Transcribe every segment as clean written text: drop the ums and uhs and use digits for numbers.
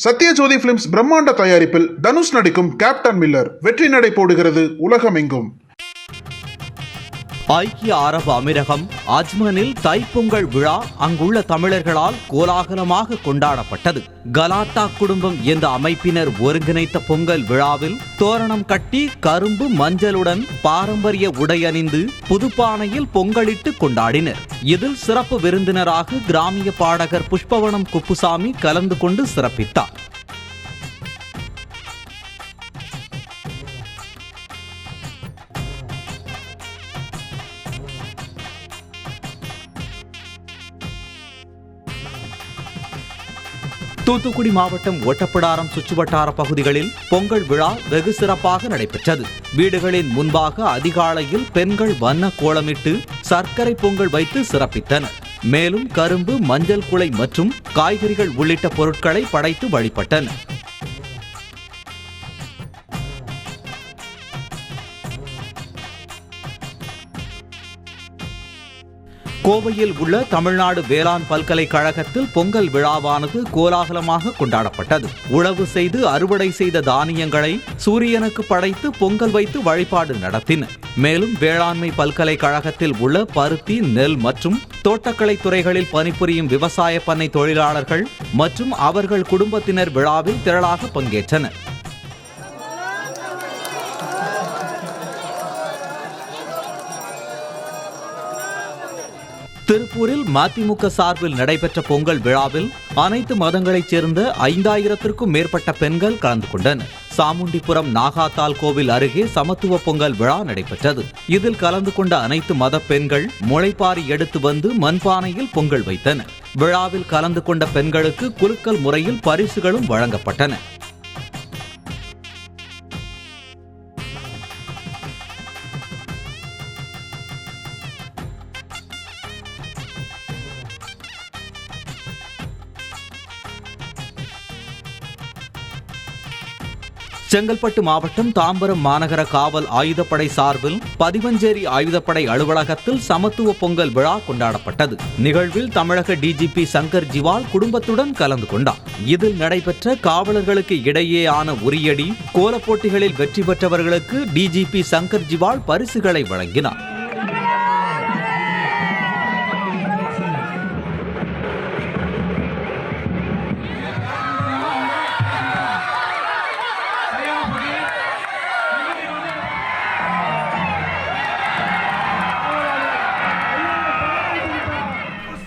Sathyajothi films பிரம்மாண்ட தயாரிப்பில் தனுஷ் நடிக்கும் கேப்டன் மில்லர் வெற்றி நடை போடுகிறது உலகமெங்கும். ஐக்கிய அரபு அமீரகம் அஜ்மனில் தைப்பொங்கல் விழா அங்குள்ள தமிழர்களால் கோலாகலமாக கொண்டாடப்பட்டது. கலாட்டா குடும்பம் என்ற அமைப்பினர் ஒருங்கிணைத்த பொங்கல் விழாவில் தோரணம் கட்டி கரும்பு மஞ்சளுடன் பாரம்பரிய உடை அணிந்து புதுப்பானையில் பொங்கலிட்டு கொண்டாடினர். இதில் சிறப்பு விருந்தினராக கிராமிய பாடகர் புஷ்பவனம் குப்புசாமி கலந்து கொண்டு சிறப்பித்தார். தூத்துக்குடி மாவட்டம் ஒட்டப்பிடாரம் சுற்றுவட்டார பகுதிகளில் பொங்கல் விழா வெகு சிறப்பாக நடைபெற்றது. வீடுகளின் முன்பாக அதிகாலையில் பெண்கள் வண்ண கோலமிட்டு சர்க்கரை பொங்கல் வைத்து சிறப்பித்தனர். மேலும் கரும்பு, மஞ்சள் குலை மற்றும் காய்கறிகள் உள்ளிட்ட பொருட்களை படைத்து வழிபட்டனர். கோவையில் உள்ள தமிழ்நாடு வேளாண் பல்கலைக்கழகத்தில் பொங்கல் விழாவானது கோலாகலமாக கொண்டாடப்பட்டது. உழவு செய்து அறுவடை செய்த தானியங்களை சூரியனுக்கு படைத்து பொங்கல் வைத்து வழிபாடு நடத்தினர். மேலும் வேளாண்மை பல்கலைக்கழகத்தில் உள்ள பருத்தி, நெல் மற்றும் தோட்டக்கலை துறைகளில் பணிபுரியும் விவசாய பண்ணை தொழிலாளர்கள் மற்றும் அவர்கள் குடும்பத்தினர் விழாவில் திரளாக பங்கேற்றனர். திருப்பூரில் மதிமுக சார்பில் நடைபெற்ற பொங்கல் விழாவில் அனைத்து மதங்களைச் சேர்ந்த 5000த்திற்கும் மேற்பட்ட பெண்கள் கலந்து கொண்டனர். சாமுண்டிபுரம் நாகாத்தால் கோவில் அருகே சமத்துவ பொங்கல் விழா நடைபெற்றது. இதில் கலந்து கொண்ட அனைத்து மத பெண்கள் முளைப்பாரி எடுத்து வந்து மண்பானையில் பொங்கல் வைத்தனர். விழாவில் கலந்து கொண்ட பெண்களுக்கு குலுக்கல் முறையில் பரிசுகளும் வழங்கப்பட்டன. செங்கல்பட்டு மாவட்டம் தாம்பரம் மாநகர காவல் ஆயுதப்படை சார்பில் பதிவஞ்சேரி ஆயுதப்படை அலுவலகத்தில் சமத்துவ பொங்கல் விழா கொண்டாடப்பட்டது. நிகழ்வில் தமிழக டிஜிபி சங்கர் ஜிவால் குடும்பத்துடன் கலந்து கொண்டார். இதில் நடைபெற்ற காவலர்களுக்கு இடையேயான உரியடி கோலப் போட்டிகளில் வெற்றி பெற்றவர்களுக்கு டிஜிபி சங்கர் ஜிவால் பரிசுகளை வழங்கினார்.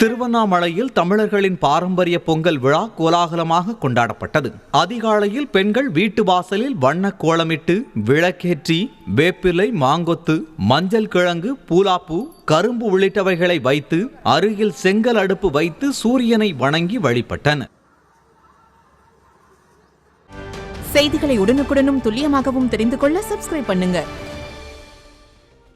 திருவண்ணாமலையில் தமிழர்களின் பாரம்பரிய பொங்கல் விழா கோலாகலமாக கொண்டாடப்பட்டது. அதிகாலையில் பெண்கள் வீட்டு வாசலில் வண்ண கோலமிட்டு விளக்கேற்றி வேப்பிலை, மாங்கொத்து, மஞ்சள் கிழங்கு, பூலாப்பூ, கரும்பு உள்ளிட்டவைகளை வைத்து அருகில் செங்கல் அடுப்பு வைத்து சூரியனை வணங்கி வழிபட்டனர். செய்திகளை உடனுக்குடனும் துல்லியமாகவும் தெரிந்து கொள்ள சப்ஸ்கிரைப் பண்ணுங்க.